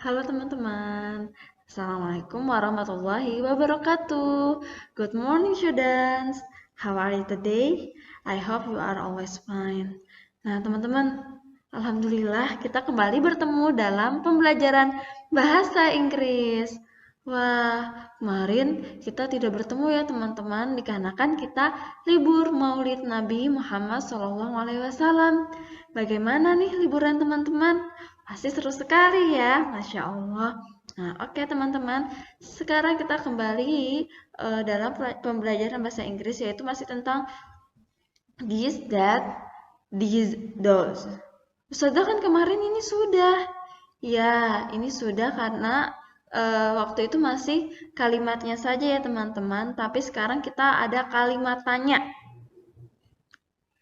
Halo teman-teman, Assalamualaikum warahmatullahi wabarakatuh. Good morning students, how are you today? I hope you are always fine. Nah teman-teman, Alhamdulillah kita kembali bertemu dalam pembelajaran bahasa Inggris. Wah, kemarin kita tidak bertemu ya teman-teman, dikarenakan kita libur Maulid Nabi Muhammad SAW. Bagaimana nih liburan teman-teman? Pasti seru sekali ya, Masya Allah. Nah, oke teman-teman, sekarang kita kembali dalam pembelajaran bahasa Inggris, yaitu masih tentang this, that, these, those. Ustazah kan kemarin ini sudah. Ya, ini sudah karena waktu itu masih kalimatnya saja ya teman-teman, tapi sekarang kita ada kalimat tanya.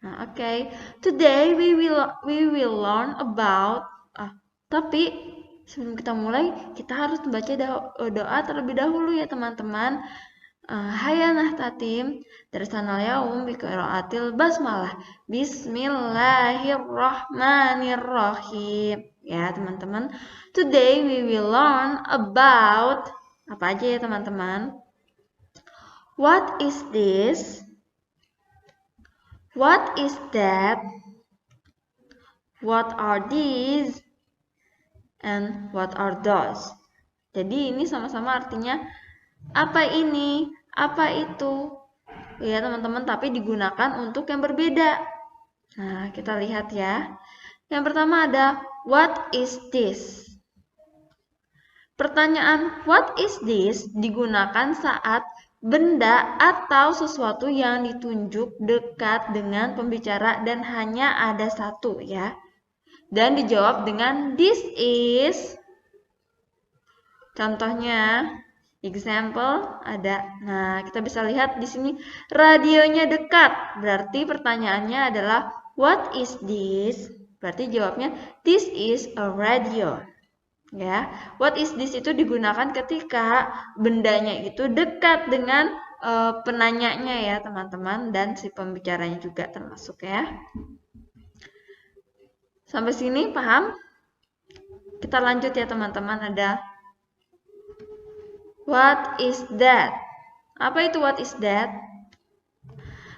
Nah, oke. Today we will learn about tapi sebelum kita mulai, kita harus membaca doa terlebih dahulu ya teman-teman. Hayya tatim darsanal yaum biqiraatil basmalah. Bismillahirrahmanirrahim. Ya teman-teman. Today we will learn about apa aja ya teman-teman? What is this? What is that? What are these? And what are those? Jadi ini sama-sama artinya apa ini, apa itu. Ya teman-teman, tapi digunakan untuk yang berbeda. Nah, kita lihat ya. Yang pertama ada what is this? Pertanyaan what is this digunakan saat benda atau sesuatu yang ditunjuk dekat dengan pembicara dan hanya ada satu ya. Dan dijawab dengan this is. Contohnya, example ada. Nah, kita bisa lihat di sini radionya dekat. Berarti pertanyaannya adalah what is this? Berarti jawabnya this is a radio. Ya, what is this itu digunakan ketika bendanya itu dekat dengan penanyanya ya, teman-teman, dan si pembicaranya juga termasuk ya. Sampai sini paham? Kita lanjut ya, teman-teman. Ada what is that? Apa itu what is that?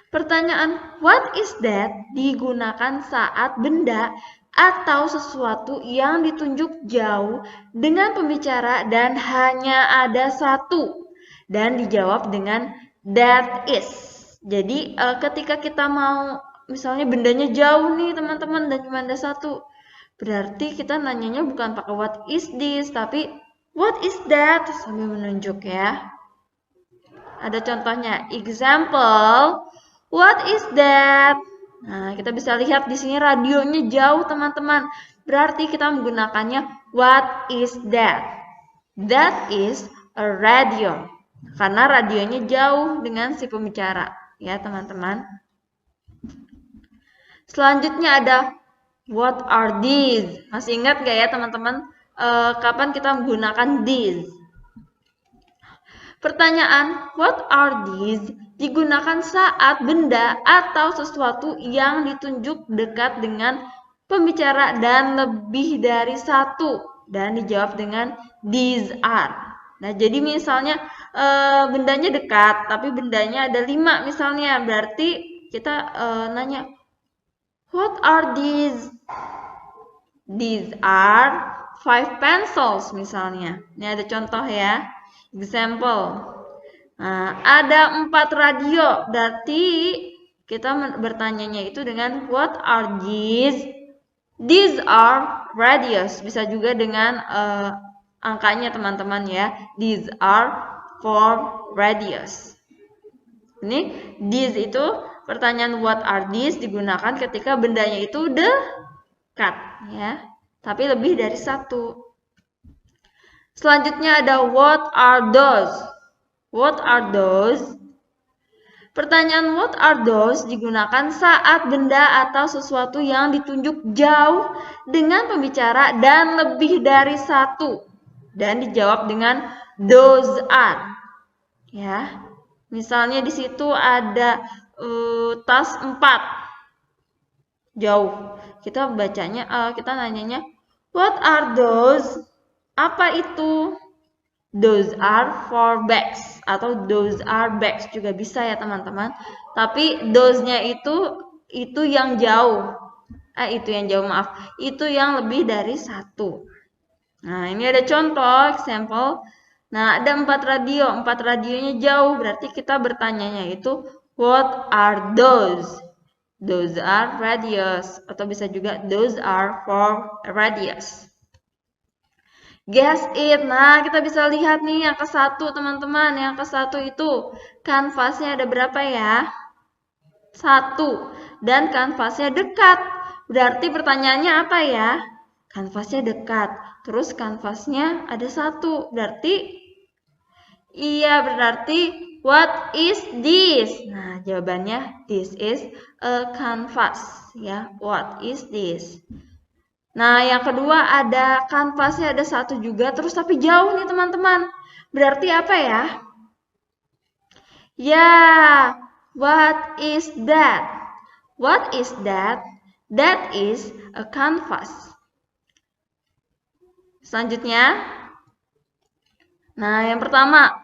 Pertanyaan what is that digunakan saat benda atau sesuatu yang ditunjuk jauh dengan pembicara dan hanya ada satu dan dijawab dengan that is. Jadi ketika kita mau misalnya bendanya jauh nih teman-teman dan cuma ada satu, berarti kita nanyanya bukan pakai what is this tapi what is that sambil menunjuk ya. Ada contohnya, example, what is that? Nah, kita bisa lihat di sini radionya jauh, teman-teman. Berarti kita menggunakannya what is that? That is a radio. Karena radionya jauh dengan si pembicara, ya, teman-teman. Selanjutnya ada what are these? Masih ingat gak ya, teman-teman? Kapan kita menggunakan these? Pertanyaan what are these digunakan saat benda atau sesuatu yang ditunjuk dekat dengan pembicara dan lebih dari satu dan dijawab dengan these are. Nah, jadi misalnya bendanya dekat tapi bendanya ada 5 misalnya, berarti kita nanya what are these? These are 5 pencils misalnya. Ini ada contoh ya. Example. Nah, ada 4 radio, berarti kita bertanyanya itu dengan what are these? These are radios. Bisa juga dengan angkanya teman-teman ya. These are 4 radios. Ini these itu pertanyaan what are these digunakan ketika bendanya itu dekat ya, tapi lebih dari satu. Selanjutnya ada what are those? What are those? Pertanyaan what are those digunakan saat benda atau sesuatu yang ditunjuk jauh dengan pembicara dan lebih dari satu dan dijawab dengan those are. Ya. Misalnya di situ ada tas 4. Jauh. Kita bacanya kita nanyanya what are those? Apa itu? Those are four bags atau those are bags juga bisa ya teman-teman. Tapi those-nya itu yang jauh. Itu yang jauh, maaf. Itu yang lebih dari satu. Nah, ini ada contoh, example. Nah, ada 4 radio. 4 radionya jauh, berarti kita bertanyanya itu, what are those? Those are radios. Atau bisa juga, those are four radios. Guess it. Nah, kita bisa lihat nih yang ke-1, teman-teman. Yang ke-1 itu, kanvasnya ada berapa ya? 1. Dan kanvasnya dekat. Berarti pertanyaannya apa ya? Kanvasnya dekat. Terus kanvasnya ada 1. Berarti what is this? Nah, jawabannya this is a canvas ya. What is this? Nah, yang kedua ada kanvasnya ada 1 juga, terus tapi jauh nih teman-teman. Berarti apa ya? Ya, what is that? What is that? That is a canvas. Selanjutnya, nah yang pertama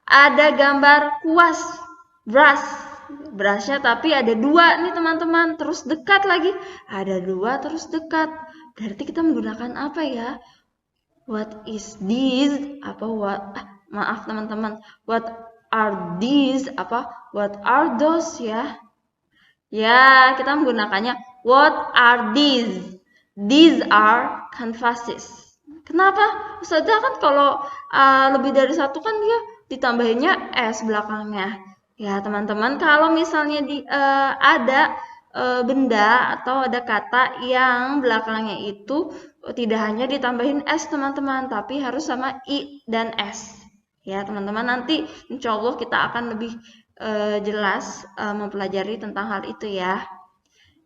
ada gambar kuas, brushnya tapi ada 2 nih teman-teman, terus dekat lagi, ada 2 terus dekat. Berarti kita menggunakan apa ya? What is this? Maaf teman-teman, what are these? What are those ya? Ya, kita menggunakannya what are these? These are canvases. Kenapa? Ustazah kan kalau lebih dari 1 kan dia ditambahinnya S belakangnya. Ya, teman-teman, kalau misalnya ada benda atau ada kata yang belakangnya itu tidak hanya ditambahin S, teman-teman, tapi harus sama I dan S. Ya, teman-teman, nanti insya Allah kita akan lebih jelas mempelajari tentang hal itu ya.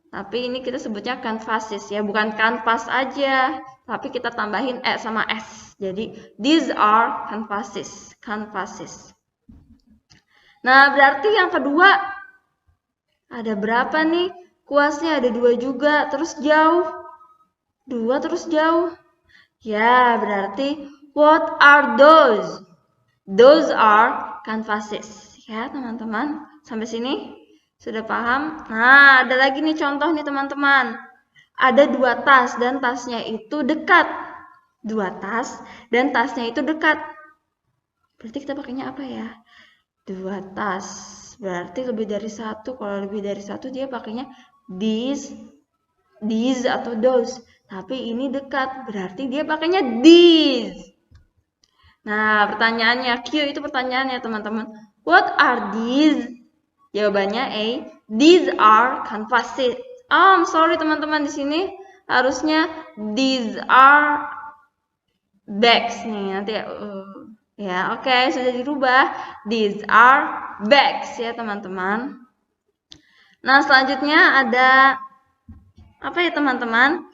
Tapi ini kita sebutnya canvases ya, bukan kanvas aja, tapi kita tambahin E sama S. Jadi these are canvases. Nah, berarti yang kedua ada berapa nih? Kuasnya ada 2 juga, terus jauh. 2 terus jauh. Ya, berarti what are those? Those are canvases. Ya, teman-teman. Sampai sini sudah paham? Nah, ada lagi nih contoh nih teman-teman. Ada 2 tas dan tasnya itu dekat. 2 tas dan tasnya itu dekat. Berarti kita pakainya apa ya? 2 tas. Berarti lebih dari 1. Kalau lebih dari 1 dia pakainya these atau those. Tapi ini dekat. Berarti dia pakainya these. Nah, pertanyaannya, Q itu pertanyaannya teman-teman. What are these? Jawabannya A. These are canvases. Sorry teman-teman, di sini harusnya these are bags nih. Nanti ya, oke, sudah dirubah. These are bags ya teman-teman. Nah, selanjutnya ada apa ya teman-teman?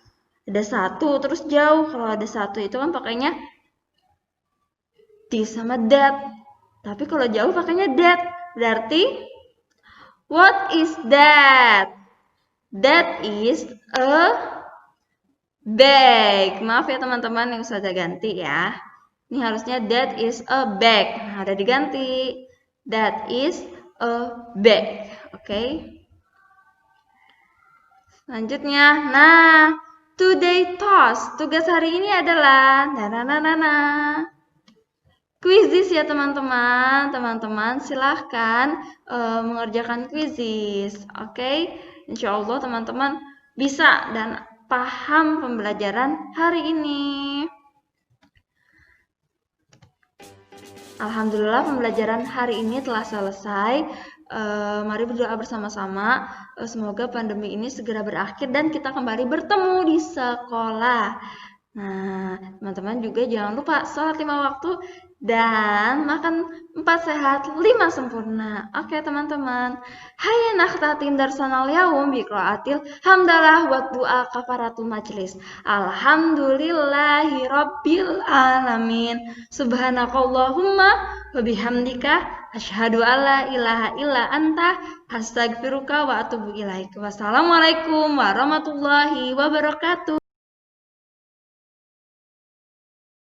Ada 1 terus jauh. Kalau ada 1 itu kan pakainya this sama that. Tapi kalau jauh pakainya that. Berarti what is that? That is a bag. Maaf ya teman-teman yang sudah ganti ya. Ini harusnya that is a bag. Nah, ada diganti. That is a bag. Oke. Selanjutnya, nah, today task. Tugas hari ini adalah quizzes ya teman-teman. Teman-teman silahkan mengerjakan quizzes. Oke. Insya Allah teman-teman bisa dan paham pembelajaran hari ini. Alhamdulillah pembelajaran hari ini telah selesai. Mari berdoa bersama-sama. Semoga pandemi ini segera berakhir dan kita kembali bertemu di sekolah. Nah, teman-teman juga jangan lupa sholat 5 waktu dan makan 4 sehat, 5 sempurna. Oke teman-teman. Hayya nakhtatim darsanal yaum biqraatil hamdalah wa du'a kafaratul majlis. Alhamdulillahi rabbil alamin. Subhanakallahumma wa bihamdika asyhadu alla ilaha illa anta astaghfiruka wa atubu ilaik. Wassalamualaikum warahmatullahi wabarakatuh.